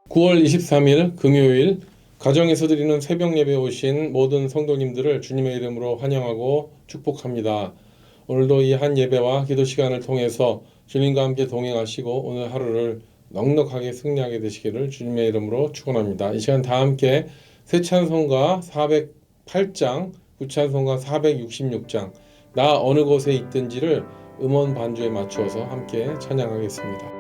9월 23일 금요일 가정에서 드리는 새벽 예배 오신 모든 성도님들을 주님의 이름으로 환영하고 축복합니다. 오늘도 이 한 예배와 기도 시간을 통해서 주님과 함께 동행하시고 오늘 하루를 넉넉하게 승리하게 되시기를 주님의 이름으로 축원합니다. 이 시간 다 함께 새 찬송가 408장, 구찬송가 466장 나 어느 곳에 있든지를 음원 반주에 맞추어서 함께 찬양하겠습니다.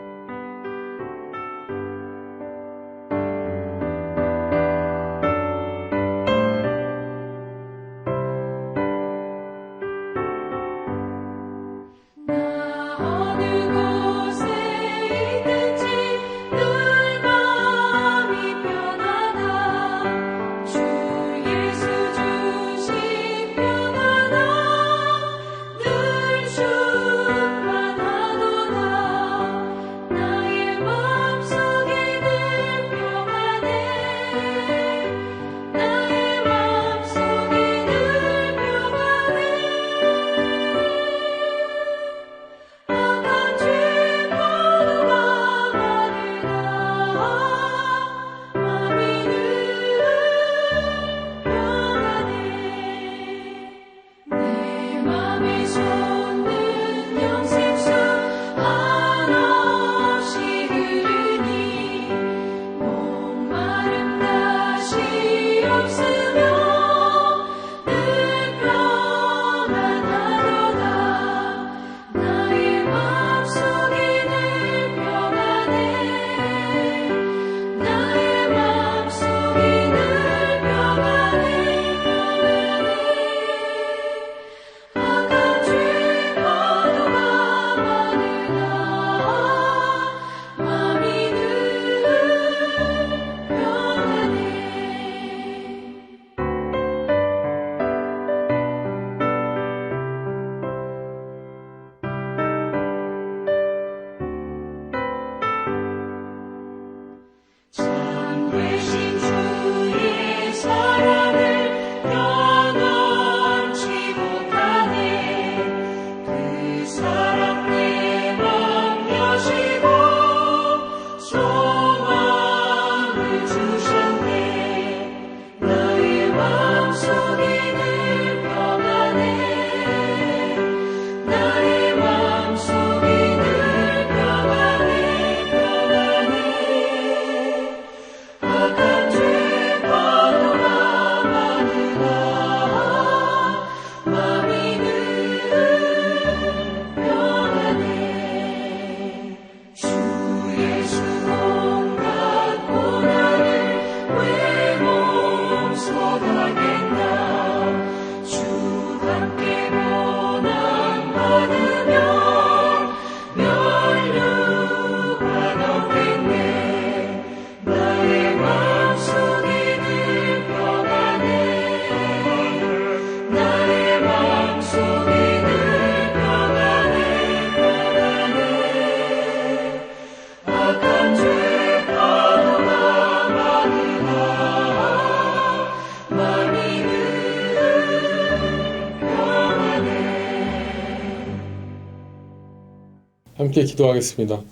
함께 기도하겠습니다.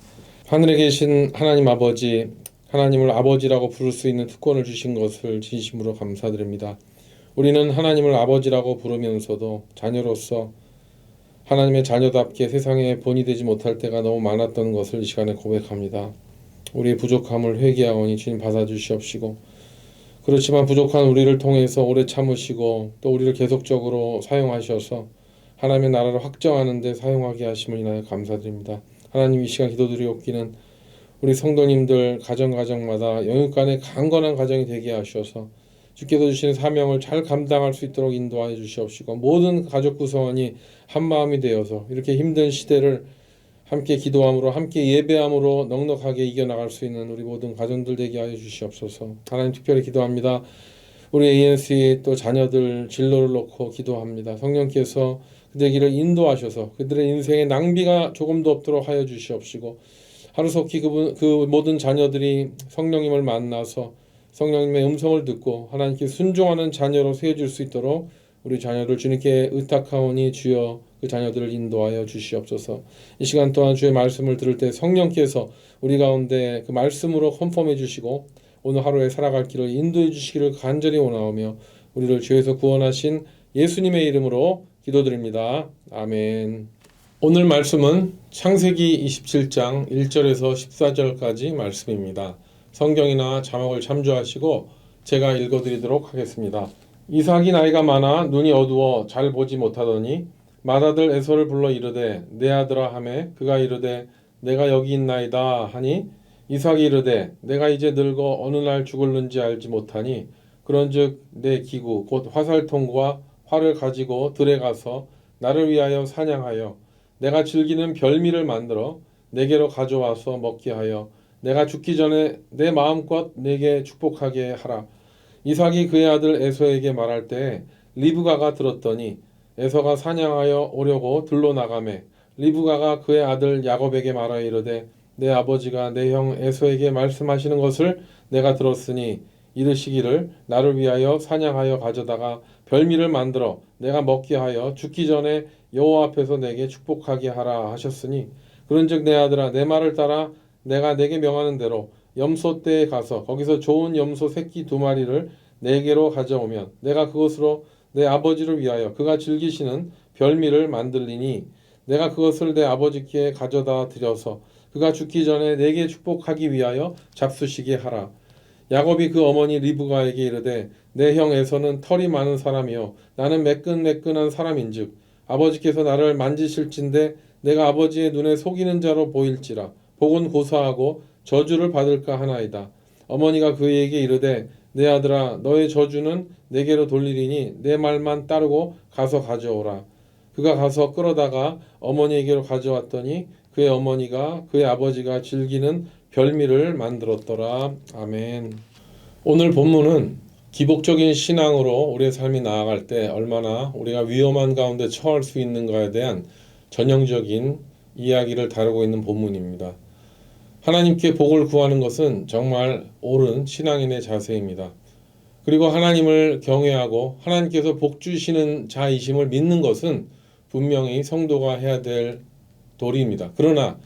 하늘에 계신 하나님 아버지, 하나님을 아버지라고 부를 수 있는 특권을 주신 것을 진심으로 감사드립니다. 우리는 하나님을 아버지라고 부르면서도 자녀로서 하나님의 자녀답게 세상에 본이 되지 못할 때가 너무 많았던 것을 이 시간에 고백합니다. 우리의 부족함을 회개하오니 주님 받아주시옵시고, 그렇지만 부족한 우리를 통해서 오래 참으시고 또 우리를 계속적으로 사용하셔서 하나님의 나라를 확정하는 데 사용하게 하심을 인하여 감사드립니다. 하나님, 이 시간 기도드리옵기는 우리 성도님들 가정마다 영육간의 강건한 가정이 되게 하셔서 주께서 주시는 사명을 잘 감당할 수 있도록 인도하여 주시옵시고, 모든 가족 구성원이 한마음이 되어서 이렇게 힘든 시대를 함께 기도함으로 함께 예배함으로 넉넉하게 이겨나갈 수 있는 우리 모든 가정들 되게 하여 주시옵소서. 하나님, 특별히 기도합니다. 우리 ANC 또 자녀들 진로를 놓고 기도합니다. 성령께서 그들의 길을 인도하셔서 그들의 인생에 낭비가 조금도 없도록 하여 주시옵시고, 하루속히 그 모든 자녀들이 성령님을 만나서 성령님의 음성을 듣고 하나님께 순종하는 자녀로 세워질 수 있도록 우리 자녀를 주님께 의탁하오니 주여 그 자녀들을 인도하여 주시옵소서. 이 시간 또한 주의 말씀을 들을 때 성령께서 우리 가운데 그 말씀으로 컨펌해 주시고 오늘 하루에 살아갈 길을 인도해 주시기를 간절히 원하오며 우리를 죄에서 구원하신 예수님의 이름으로 기도드립니다. 아멘. 오늘 말씀은 창세기 27장 1절에서 14절까지 말씀입니다. 성경이나 자막을 참조하시고 제가 읽어드리도록 하겠습니다. 이삭이 나이가 많아 눈이 어두워 잘 보지 못하더니 맏아들 에서를 불러 이르되 내 아들아 하매 그가 이르되 내가 여기 있나이다 하니 이삭이 이르되 내가 이제 늙어 어느 날 죽을는지 알지 못하니 그런즉 내 기구 곧 화살통과 활을 가지고 들에 가서 나를 위하여 사냥하여 내가 즐기는 별미를 만들어 내게로 가져와서 먹게 하여 내가 죽기 전에 내 마음껏 내게 축복하게 하라. 이삭이 그의 아들 에서에게 말할 때 리브가가 들었더니 에서가 사냥하여 오려고 들로 나가매 리브가가 그의 아들 야곱에게 말하여 이르되 내 아버지가 내 형 에서에게 말씀하시는 것을 내가 들었으니 이르시기를 나를 위하여 사냥하여 가져다가 별미를 만들어 내가 먹게 하여 죽기 전에 여호와 앞에서 내게 축복하게 하라 하셨으니 그런즉 내 아들아 내 말을 따라 내가 내게 명하는 대로 염소 떼에 가서 거기서 좋은 염소 새끼 2마리를 내게로 가져오면 내가 그것으로 내 아버지를 위하여 그가 즐기시는 별미를 만들리니 내가 그것을 내 아버지께 가져다 드려서 그가 죽기 전에 내게 축복하기 위하여 잡수시게 하라. 야곱이 그 어머니 리브가에게 이르되 내 형 에서는 털이 많은 사람이요 나는 매끈매끈한 사람인즉 아버지께서 나를 만지실진데 내가 아버지의 눈에 속이는 자로 보일지라 복은 고사하고 저주를 받을까 하나이다. 어머니가 그에게 이르되 내 아들아 너의 저주는 내게로 돌리리니 내 말만 따르고 가서 가져오라. 그가 가서 끌어다가 어머니에게로 가져왔더니 그의 어머니가 그의 아버지가 즐기는 별미를 만들었더라. 아멘. 오늘 본문은 기복적인 신앙으로 우리의 삶이 나아갈 때 얼마나 우리가 위험한 가운데 처할 수 있는가에 대한 전형적인 이야기를 다루고 있는 본문입니다. 하나님께 복을 구하는 것은 정말 옳은 신앙인의 자세입니다. 그리고 하나님을 경외하고 하나님께서 복 주시는 자이심을 믿는 것은 분명히 성도가 해야 될 도리입니다. 그러나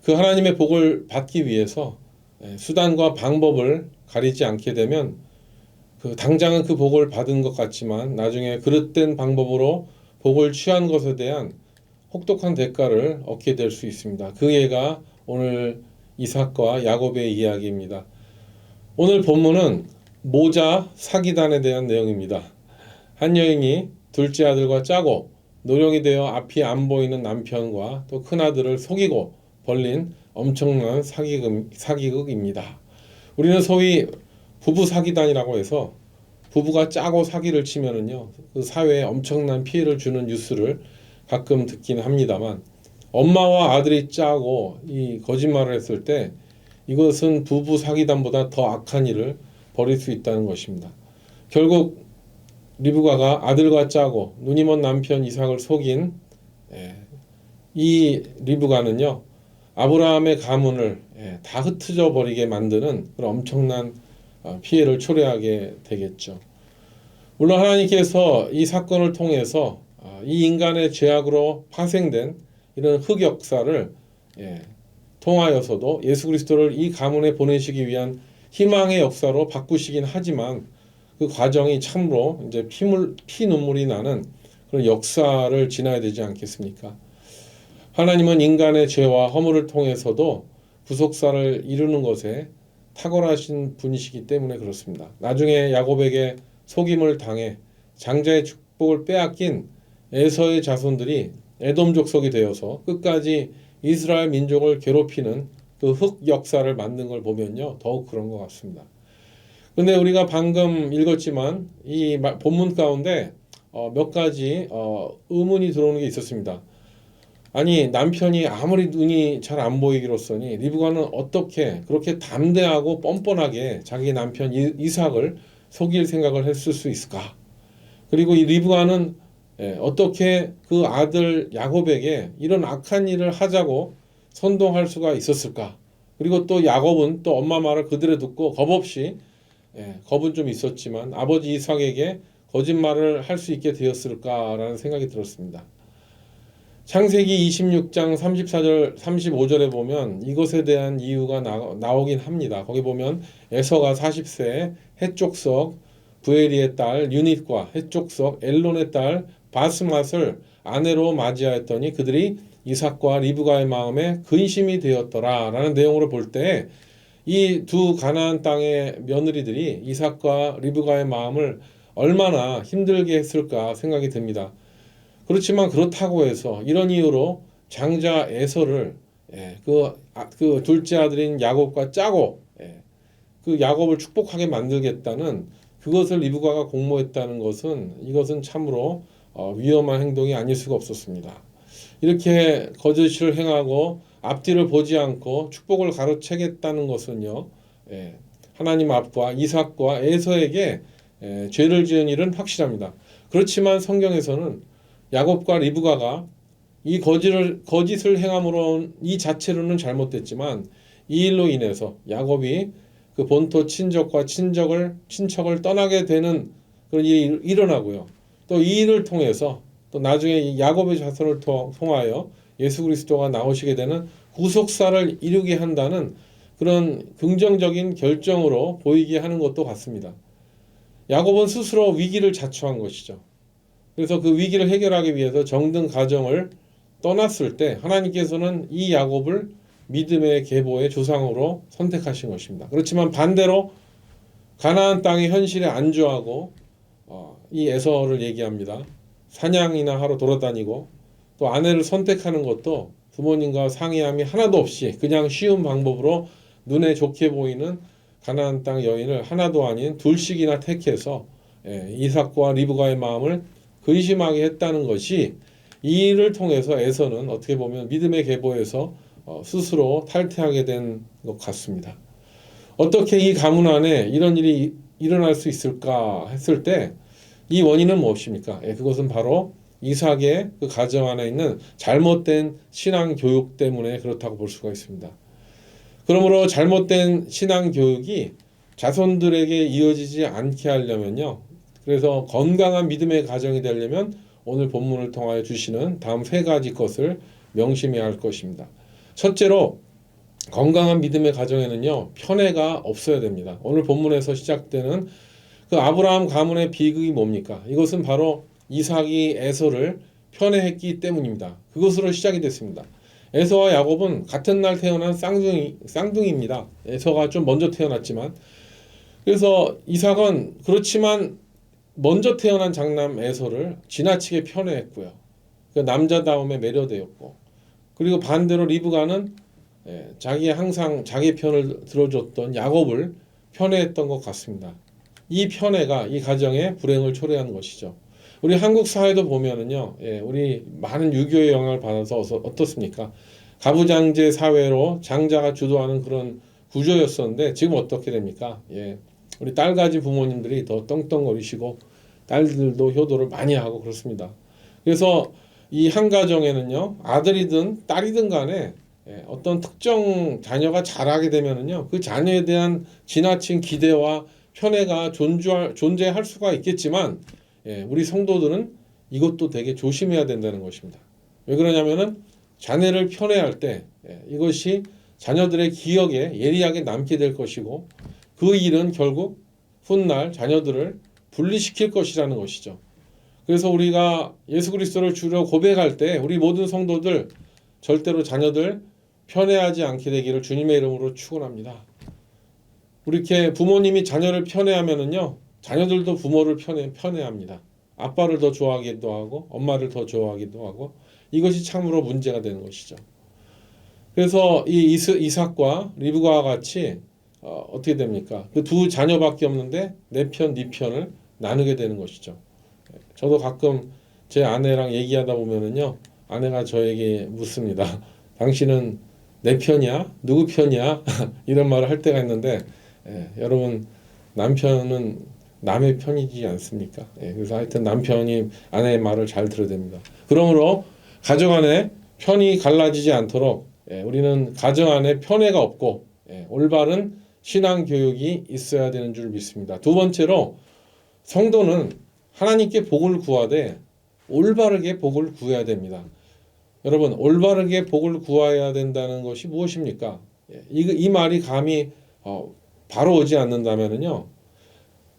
그 하나님의 복을 받기 위해서 수단과 방법을 가리지 않게 되면 당장은 그 복을 받은 것 같지만 나중에 그릇된 방법으로 복을 취한 것에 대한 혹독한 대가를 얻게 될 수 있습니다. 그 예가 오늘 이삭과 야곱의 이야기입니다. 오늘 본문은 모자 사기단에 대한 내용입니다. 한 여인이 둘째 아들과 짜고 노령이 되어 앞이 안 보이는 남편과 또 큰아들을 속이고 벌린 엄청난 사기극입니다. 우리는 소위 부부 사기단이라고 해서 부부가 짜고 사기를 치면은요 그 사회에 엄청난 피해를 주는 뉴스를 가끔 듣기는 합니다만 엄마와 아들이 짜고 이 거짓말을 했을 때 이것은 부부 사기단보다 더 악한 일을 벌일 수 있다는 것입니다. 결국 리브가가 아들과 짜고 눈이 먼 남편 이삭을 속인 이 리브가는요 아브라함의 가문을 다 흩어져 버리게 만드는 그런 엄청난 피해를 초래하게 되겠죠. 물론 하나님께서 이 사건을 통해서 이 인간의 죄악으로 파생된 이런 흑역사를 통하여서도 예수 그리스도를 이 가문에 보내시기 위한 희망의 역사로 바꾸시긴 하지만 그 과정이 참으로 이제 피눈물이 나는 그런 역사를 지나야 되지 않겠습니까? 하나님은 인간의 죄와 허물을 통해서도 구속사를 이루는 것에 탁월하신 분이시기 때문에 그렇습니다. 나중에 야곱에게 속임을 당해 장자의 축복을 빼앗긴 에서의 자손들이 에돔 족속이 되어서 끝까지 이스라엘 민족을 괴롭히는 그 흑역사를 만든 걸 보면요 더욱 그런 것 같습니다. 근데 우리가 방금 읽었지만 이 본문 가운데 몇 가지 의문이 들어오는 게 있었습니다. 아니 남편이 아무리 눈이 잘 안 보이기로써니 리브가는 어떻게 그렇게 담대하고 뻔뻔하게 자기 남편 이삭을 속일 생각을 했을 수 있을까? 그리고 이 리브가는 어떻게 그 아들 야곱에게 이런 악한 일을 하자고 선동할 수가 있었을까? 그리고 또 야곱은 또 엄마 말을 그대로 듣고 겁 없이 겁은 좀 있었지만 아버지 이삭에게 거짓말을 할 수 있게 되었을까라는 생각이 들었습니다. 창세기 26장 34절 35절에 보면 이것에 대한 이유가 나오긴 합니다. 거기 보면 에서가 40세 해족석 부에리의 딸 유닛과 해족석 엘론의 딸 바스맛을 아내로 맞이하였더니 그들이 이삭과 리브가의 마음에 근심이 되었더라 라는 내용으로 볼 때 이 두 가나안 땅의 며느리들이 이삭과 리브가의 마음을 얼마나 힘들게 했을까 생각이 듭니다. 그렇지만 그렇다고 해서 이런 이유로 장자 에서를 그 둘째 아들인 야곱과 짜고 그 야곱을 축복하게 만들겠다는 그것을 리브가가 공모했다는 것은 이것은 참으로 위험한 행동이 아닐 수가 없었습니다. 이렇게 거짓을 행하고 앞뒤를 보지 않고 축복을 가로채겠다는 것은요, 하나님 앞과 이삭과 에서에게 죄를 지은 일은 확실합니다. 그렇지만 성경에서는 야곱과 리브가가 이 거짓을 행함으로 이 자체로는 잘못됐지만 이 일로 인해서 야곱이 그 본토 친족과 친척을 떠나게 되는 그런 일이 일어나고요. 또 이 일을 통해서 또 나중에 야곱의 자손을 통하여 예수 그리스도가 나오시게 되는 구속사를 이루게 한다는 그런 긍정적인 결정으로 보이게 하는 것도 같습니다. 야곱은 스스로 위기를 자초한 것이죠. 그래서 그 위기를 해결하기 위해서 정든 가정을 떠났을 때 하나님께서는 이 야곱을 믿음의 계보의 조상으로 선택하신 것입니다. 그렇지만 반대로 가나안 땅의 현실에 안주하고 이 에서를 얘기합니다. 사냥이나 하러 돌아다니고 또 아내를 선택하는 것도 부모님과 상의함이 하나도 없이 그냥 쉬운 방법으로 눈에 좋게 보이는 가나안 땅 여인을 하나도 아닌 둘씩이나 택해서 이삭과 리브가의 마음을 근심하게 했다는 것이 이 일을 통해서 에서는 어떻게 보면 믿음의 계보에서 스스로 탈퇴하게 된 것 같습니다. 어떻게 이 가문 안에 이런 일이 일어날 수 있을까 했을 때 이 원인은 무엇입니까? 그것은 바로 이삭의 그 가정 안에 있는 잘못된 신앙 교육 때문에 그렇다고 볼 수가 있습니다. 그러므로 잘못된 신앙 교육이 자손들에게 이어지지 않게 하려면요. 그래서 건강한 믿음의 가정이 되려면 오늘 본문을 통하여 주시는 다음 세 가지 것을 명심해야 할 것입니다. 첫째로 건강한 믿음의 가정에는요. 편애가 없어야 됩니다. 오늘 본문에서 시작되는 그 아브라함 가문의 비극이 뭡니까? 이것은 바로 이삭이 에서를 편애했기 때문입니다. 그것으로 시작이 됐습니다. 에서와 야곱은 같은 날 태어난 쌍둥이입니다. 에서가 좀 먼저 태어났지만 그래서 이삭은 그렇지만 먼저 태어난 장남 에서를 지나치게 편애했고요. 그 남자다움에 매료되었고 그리고 반대로 리브가는 항상 자기 편을 들어줬던 야곱을 편애했던 것 같습니다. 이 편애가 이 가정의 불행을 초래한 것이죠. 우리 한국 사회도 보면은요, 우리 많은 유교의 영향을 받아서 어떻습니까? 가부장제 사회로 장자가 주도하는 그런 구조였었는데 지금 어떻게 됩니까? 우리 딸 가진 부모님들이 더 떵떵거리시고 딸들도 효도를 많이 하고 그렇습니다. 그래서 이 한 가정에는요, 아들이든 딸이든 간에 어떤 특정 자녀가 자라게 되면은요, 그 자녀에 대한 지나친 기대와 편애가 존재할 수가 있겠지만, 우리 성도들은 이것도 되게 조심해야 된다는 것입니다. 왜 그러냐면은 자녀를 편애할 때 이것이 자녀들의 기억에 예리하게 남게 될 것이고 그 일은 결국 훗날 자녀들을 분리시킬 것이라는 것이죠. 그래서 우리가 예수 그리스도를 주로 고백할 때 우리 모든 성도들 절대로 자녀들 편애하지 않게 되기를 주님의 이름으로 축원합니다. 이렇게 부모님이 자녀를 편애하면은요, 자녀들도 부모를 편애합니다. 아빠를 더 좋아하기도 하고 엄마를 더 좋아하기도 하고 이것이 참으로 문제가 되는 것이죠. 그래서 이 이삭과 리브가와 같이 어떻게 됩니까? 그 두 자녀밖에 없는데 내 편, 네 편을 나누게 되는 것이죠. 저도 가끔 제 아내랑 얘기하다 보면은요, 아내가 저에게 묻습니다. 당신은 내 편이야? 누구 편이야? 이런 말을 할 때가 있는데 여러분 남편은 남의 편이지 않습니까? 그래서 하여튼 남편이 아내의 말을 잘 들어야 됩니다. 그러므로 가정 안에 편이 갈라지지 않도록 우리는 가정 안에 편애가 없고 올바른 신앙 교육이 있어야 되는 줄 믿습니다. 두 번째로 성도는 하나님께 복을 구하되 올바르게 복을 구해야 됩니다. 여러분, 올바르게 복을 구하여야 된다는 것이 무엇입니까? 이 말이 감히 바로 오지 않는다면은요,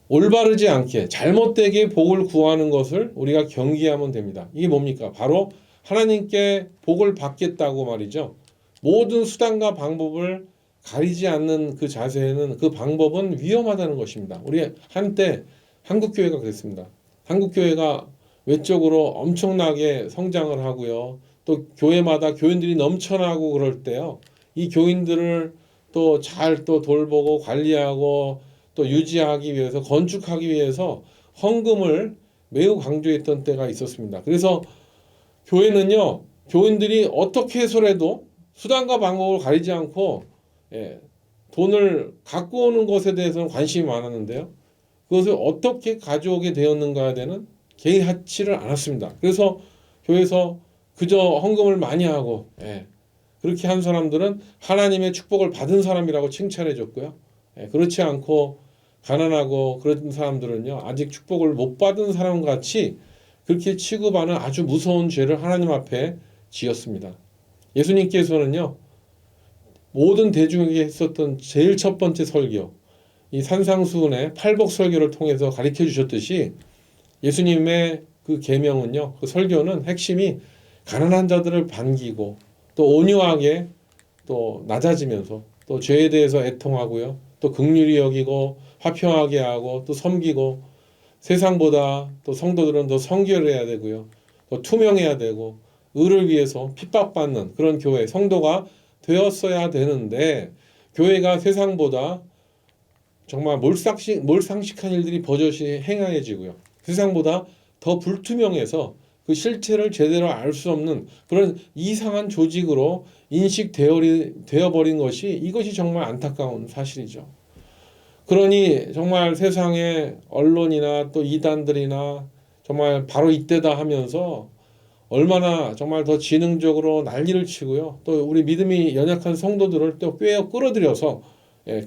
올바르지 않게 잘못되게 복을 구하는 것을 우리가 경계하면 됩니다. 이게 뭡니까? 바로 하나님께 복을 받겠다고 말이죠. 모든 수단과 방법을 가리지 않는 그 자세에는, 그 방법은 위험하다는 것입니다. 우리 한때 한국교회가 그랬습니다. 한국교회가 외적으로 엄청나게 성장을 하고요. 또 교회마다 교인들이 넘쳐나고 그럴 때요. 이 교인들을 또 잘 또 돌보고 관리하고 또 유지하기 위해서, 건축하기 위해서 헌금을 매우 강조했던 때가 있었습니다. 그래서 교회는요, 교인들이 어떻게 해서라도 수단과 방법을 가리지 않고 돈을 갖고 오는 것에 대해서는 관심이 많았는데요. 그것을 어떻게 가져오게 되었는가에 대한 개의하지를 않았습니다. 그래서 교회에서 그저 헌금을 많이 하고 그렇게 한 사람들은 하나님의 축복을 받은 사람이라고 칭찬해 줬고요. 그렇지 않고 가난하고 그런 사람들은요, 아직 축복을 못 받은 사람 같이 그렇게 취급하는 아주 무서운 죄를 하나님 앞에 지었습니다. 예수님께서는요, 모든 대중에게 했었던 제일 첫 번째 설교, 이 산상수훈의 팔복설교를 통해서 가르쳐 주셨듯이 예수님의 그 계명은요, 그 설교는 핵심이 가난한 자들을 반기고 또 온유하게 또 낮아지면서 또 죄에 대해서 애통하고요, 또 긍휼히 여기고 화평하게 하고 또 섬기고, 세상보다 또 성도들은 더 성결해야 되고요, 또 투명해야 되고 의를 위해서 핍박받는 그런 교회 성도가 되었어야 되는데, 교회가 세상보다 정말 몰상식한 일들이 버젓이 행해지고요, 세상보다 더 불투명해서 그 실체를 제대로 알 수 없는 그런 이상한 조직으로 인식되어버린 것이, 이것이 정말 안타까운 사실이죠. 그러니 정말 세상의 언론이나 또 이단들이나 정말 바로 이때다 하면서 얼마나 정말 더 지능적으로 난리를 치고요, 또 우리 믿음이 연약한 성도들을 또 꿰어 끌어들여서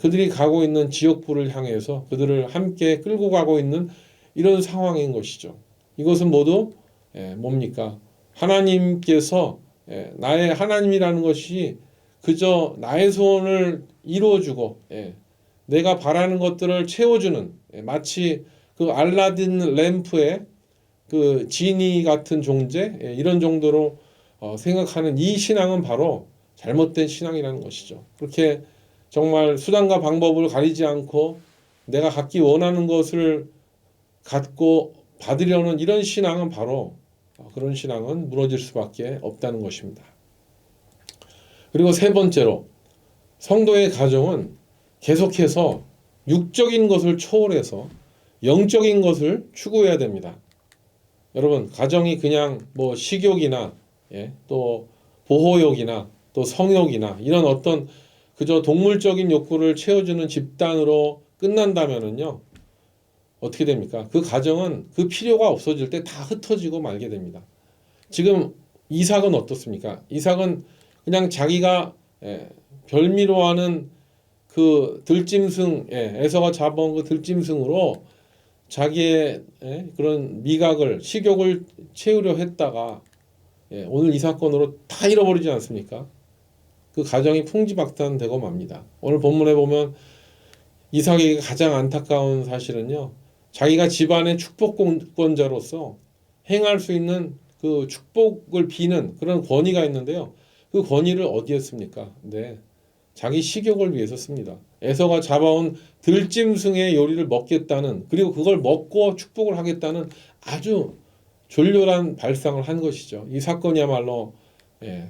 그들이 가고 있는 지옥불을 향해서 그들을 함께 끌고 가고 있는 이런 상황인 것이죠. 이것은 모두 뭡니까? 하나님께서 나의 하나님이라는 것이 그저 나의 소원을 이루어주고 내가 바라는 것들을 채워주는, 마치 그 알라딘 램프의 그 지니 같은 존재, 이런 정도로 생각하는 이 신앙은 바로 잘못된 신앙이라는 것이죠. 그렇게 정말 수단과 방법을 가리지 않고 내가 갖기 원하는 것을 갖고 받으려는 이런 신앙은 바로, 그런 신앙은 무너질 수밖에 없다는 것입니다. 그리고 세 번째로, 성도의 가정은 계속해서 육적인 것을 초월해서 영적인 것을 추구해야 됩니다. 여러분, 가정이 그냥 뭐 식욕이나 또 보호욕이나 또 성욕이나 이런 어떤 그저 동물적인 욕구를 채워주는 집단으로 끝난다면은요, 어떻게 됩니까? 그 가정은 그 필요가 없어질 때 다 흩어지고 말게 됩니다. 지금 이삭은 어떻습니까? 이삭은 그냥 자기가 별미로 하는 그 들짐승, 에서가 잡아온 그 들짐승으로 자기의 그런 미각을, 식욕을 채우려 했다가 오늘 이 사건으로 다 잃어버리지 않습니까? 그 가정이 풍지박산되고 맙니다. 오늘 본문에 보면 이삭에게 가장 안타까운 사실은요, 자기가 집안의 축복권자로서 행할 수 있는 그 축복을 비는 그런 권위가 있는데요, 그 권위를 어디에 씁니까? 자기 식욕을 위해서 씁니다. 에서가 잡아온 들짐승의 요리를 먹겠다는, 그리고 그걸 먹고 축복을 하겠다는 아주 졸렬한 발상을 한 것이죠. 이 사건이야말로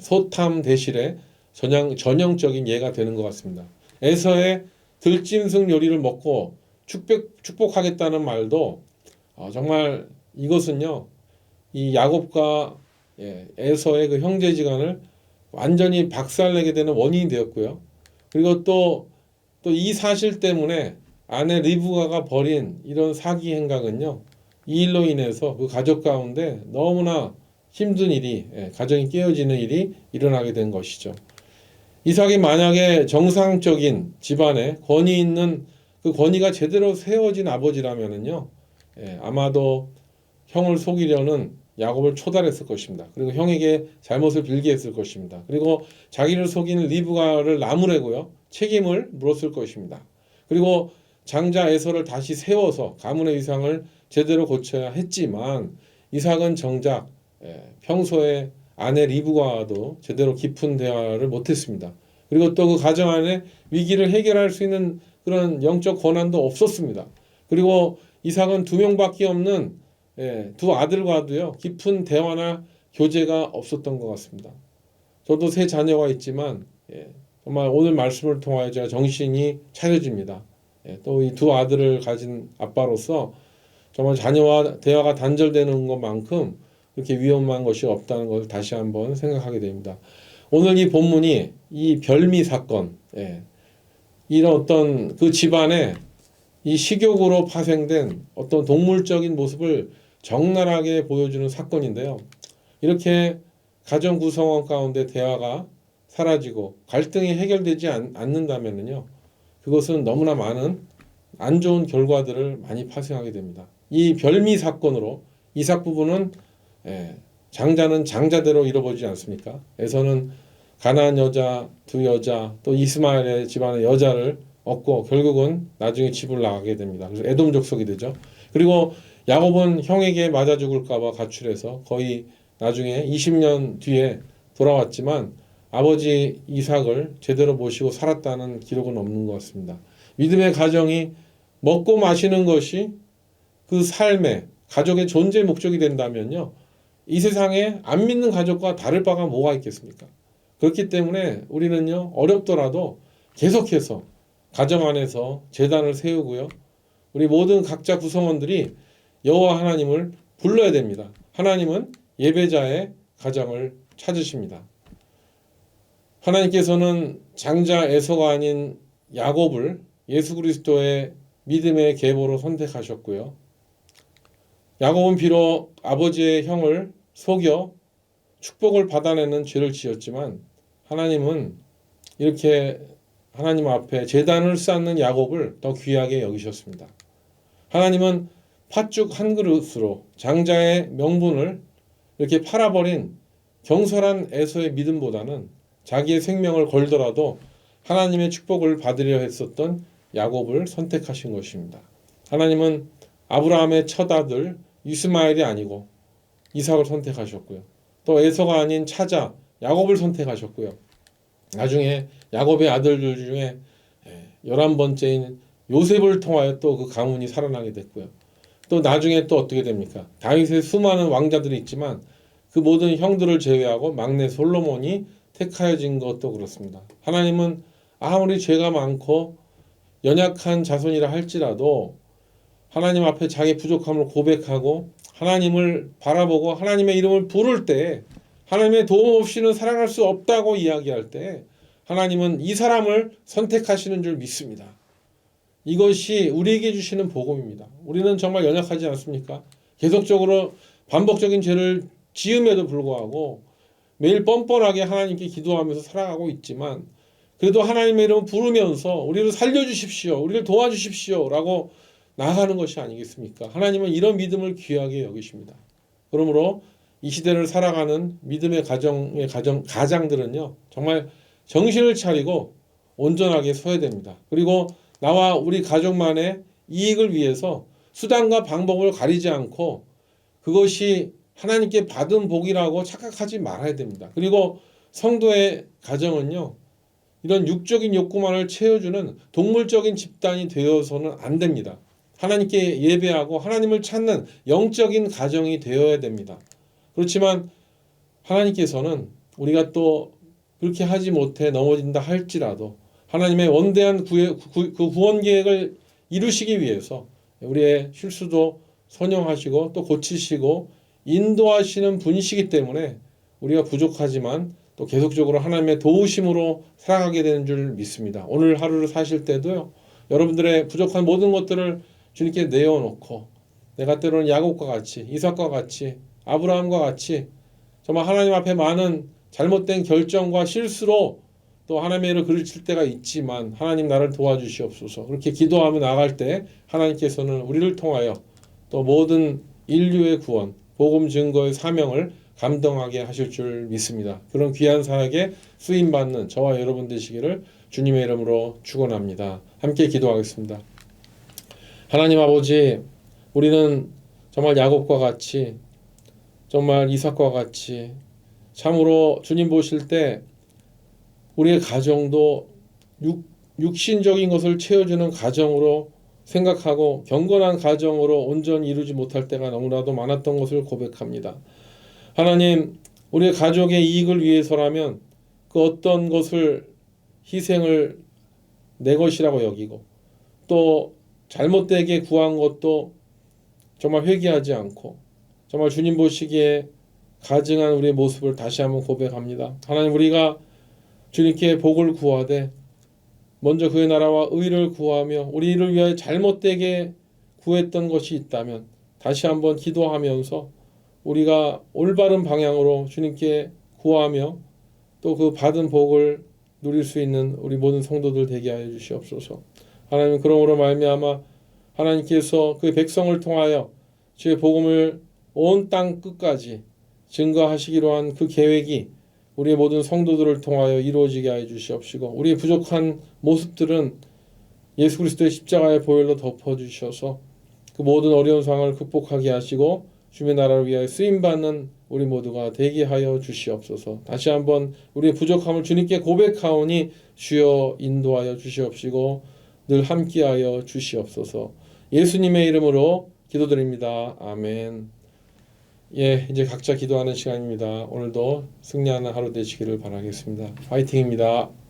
소탐 대실의 전형적인 예가 되는 것 같습니다. 에서의 들짐승 요리를 먹고 축복하겠다는 말도 정말 이것은요, 이 야곱과 에서의 그 형제지간을 완전히 박살내게 되는 원인이 되었고요. 그리고 또 이 사실 때문에 아내 리브가가 벌인 이런 사기 행각은요, 이 일로 인해서 그 가족 가운데 너무나 힘든 일이, 가정이 깨어지는 일이 일어나게 된 것이죠. 이삭이 만약에 정상적인 집안에 권위 있는, 그 권위가 제대로 세워진 아버지라면은요, 아마도 형을 속이려는 야곱을 초달했을 것입니다. 그리고 형에게 잘못을 빌게 했을 것입니다. 그리고 자기를 속인 리브가를 나무래고요. 책임을 물었을 것입니다. 그리고 장자 에서를 다시 세워서 가문의 위상을 제대로 고쳐야 했지만 이삭은 정작 평소에 아내 리브가와도 제대로 깊은 대화를 못했습니다. 그리고 또 그 가정 안에 위기를 해결할 수 있는 그런 영적 권한도 없었습니다. 그리고 이삭은 2명밖에 없는 두 아들과도요 깊은 대화나 교제가 없었던 것 같습니다. 저도 3 자녀가 있지만 정말 오늘 말씀을 통하여 제가 정신이 차려집니다. 또 이 2 아들을 가진 아빠로서 정말 자녀와 대화가 단절되는 것만큼 그렇게 위험한 것이 없다는 것을 다시 한번 생각하게 됩니다. 오늘 이 본문이 이 별미 사건, 이런 어떤 그 집안에 이 식욕으로 파생된 어떤 동물적인 모습을 적나라하게 보여주는 사건인데요. 이렇게 가정 구성원 가운데 대화가 사라지고 갈등이 해결되지 않는다면요, 그것은 너무나 많은 안 좋은 결과들을 많이 파생하게 됩니다. 이 별미 사건으로 이삭 부부는 장자는 장자대로 이뤄보지 않습니까? 에서는 가나안 여자 2 여자 또 이스마엘의 집안의 여자를 얻고 결국은 나중에 집을 나가게 됩니다. 그래서 에돔 족속이 되죠. 그리고 야곱은 형에게 맞아 죽을까 봐 가출해서 거의 나중에 20년 뒤에 돌아왔지만 아버지 이삭을 제대로 모시고 살았다는 기록은 없는 것 같습니다. 믿음의 가정이 먹고 마시는 것이 그 삶의 가족의 존재 목적이 된다면요, 이 세상에 안 믿는 가족과 다를 바가 뭐가 있겠습니까? 그렇기 때문에 우리는요, 어렵더라도 계속해서 가정 안에서 제단을 세우고요, 우리 모든 각자 구성원들이 여호와 하나님을 불러야 됩니다. 하나님은 예배자의 가정을 찾으십니다. 하나님께서는 장자 에서가 아닌 야곱을 예수 그리스도의 믿음의 계보로 선택하셨고요. 야곱은 비록 아버지의 형을 속여 축복을 받아내는 죄를 지었지만 하나님은 이렇게 하나님 앞에 제단을 쌓는 야곱을 더 귀하게 여기셨습니다. 하나님은 팥죽 한 그릇으로 장자의 명분을 이렇게 팔아버린 경솔한 에서의 믿음보다는 자기의 생명을 걸더라도 하나님의 축복을 받으려 했었던 야곱을 선택하신 것입니다. 하나님은 아브라함의 첫 아들 이스마엘이 아니고 이삭을 선택하셨고요. 또 에서가 아닌 차자 야곱을 선택하셨고요. 나중에 야곱의 아들들 중에 11번째인 요셉을 통하여 또 그 가문이 살아나게 됐고요. 또 나중에 또 어떻게 됩니까? 다윗의 수많은 왕자들이 있지만 그 모든 형들을 제외하고 막내 솔로몬이 택하여진 것도 그렇습니다. 하나님은 아무리 죄가 많고 연약한 자손이라 할지라도 하나님 앞에 자기 부족함을 고백하고 하나님을 바라보고 하나님의 이름을 부를 때, 하나님의 도움 없이는 살아갈 수 없다고 이야기할 때 하나님은 이 사람을 선택하시는 줄 믿습니다. 이것이 우리에게 주시는 복음입니다. 우리는 정말 연약하지 않습니까? 계속적으로 반복적인 죄를 지음에도 불구하고 매일 뻔뻔하게 하나님께 기도하면서 살아가고 있지만 그래도 하나님의 이름을 부르면서 우리를 살려주십시오, 우리를 도와주십시오 라고 나아가는 것이 아니겠습니까? 하나님은 이런 믿음을 귀하게 여기십니다. 그러므로 이 시대를 살아가는 믿음의 가장들은요, 정말 정신을 차리고 온전하게 서야 됩니다. 그리고 나와 우리 가족만의 이익을 위해서 수단과 방법을 가리지 않고 그것이 하나님께 받은 복이라고 착각하지 말아야 됩니다. 그리고 성도의 가정은요, 이런 육적인 욕구만을 채워주는 동물적인 집단이 되어서는 안 됩니다. 하나님께 예배하고 하나님을 찾는 영적인 가정이 되어야 됩니다. 그렇지만 하나님께서는 우리가 또 그렇게 하지 못해 넘어진다 할지라도 하나님의 원대한 구원 계획을 이루시기 위해서 우리의 실수도 선용하시고 또 고치시고 인도하시는 분이시기 때문에 우리가 부족하지만 또 계속적으로 하나님의 도우심으로 살아가게 되는 줄 믿습니다. 오늘 하루를 사실 때도요, 여러분들의 부족한 모든 것들을 주님께 내어놓고 내가 때로는 야곱과 같이 이삭과 같이 아브라함과 같이 정말 하나님 앞에 많은 잘못된 결정과 실수로 또 하나님의 일을 그르칠 때가 있지만 하나님 나를 도와주시옵소서, 그렇게 기도하며 나아갈 때 하나님께서는 우리를 통하여 또 모든 인류의 구원, 복음 증거의 사명을 감당하게 하실 줄 믿습니다. 그런 귀한 사역에 쓰임 받는 저와 여러분 되시기를 주님의 이름으로 축원합니다. 함께 기도하겠습니다. 하나님 아버지, 우리는 정말 야곱과 같이, 정말 이삭과 같이 참으로 주님 보실 때 우리의 가정도 육신적인 것을 채워주는 가정으로 생각하고 경건한 가정으로 온전히 이루지 못할 때가 너무나도 많았던 것을 고백합니다. 하나님, 우리의 가족의 이익을 위해서라면 그 어떤 것을 희생을 내 것이라고 여기고 또 잘못되게 구한 것도 정말 회개하지 않고 정말 주님 보시기에 가증한 우리의 모습을 다시 한번 고백합니다. 하나님, 우리가 주님께 복을 구하되 먼저 그의 나라와 의를 구하며 우리를 위하여 잘못되게 구했던 것이 있다면 다시 한번 기도하면서 우리가 올바른 방향으로 주님께 구하며 또 그 받은 복을 누릴 수 있는 우리 모든 성도들 되게 하여 주시옵소서. 하나님, 그러므로 말미암아 하나님께서 그 백성을 통하여 주의 복음을 온 땅 끝까지 증거하시기로 한 그 계획이 우리의 모든 성도들을 통하여 이루어지게 하여 주시옵시고 우리의 부족한 모습들은 예수 그리스도의 십자가의 보혈로 덮어주셔서 그 모든 어려운 상황을 극복하게 하시고 주의 나라를 위하여 쓰임받는 우리 모두가 되게 하여 주시옵소서. 다시 한번 우리의 부족함을 주님께 고백하오니 주여 인도하여 주시옵시고 늘 함께하여 주시옵소서. 예수님의 이름으로 기도드립니다. 아멘. 예, 이제 각자 기도하는 시간입니다. 오늘도 승리하는 하루 되시기를 바라겠습니다. 화이팅입니다.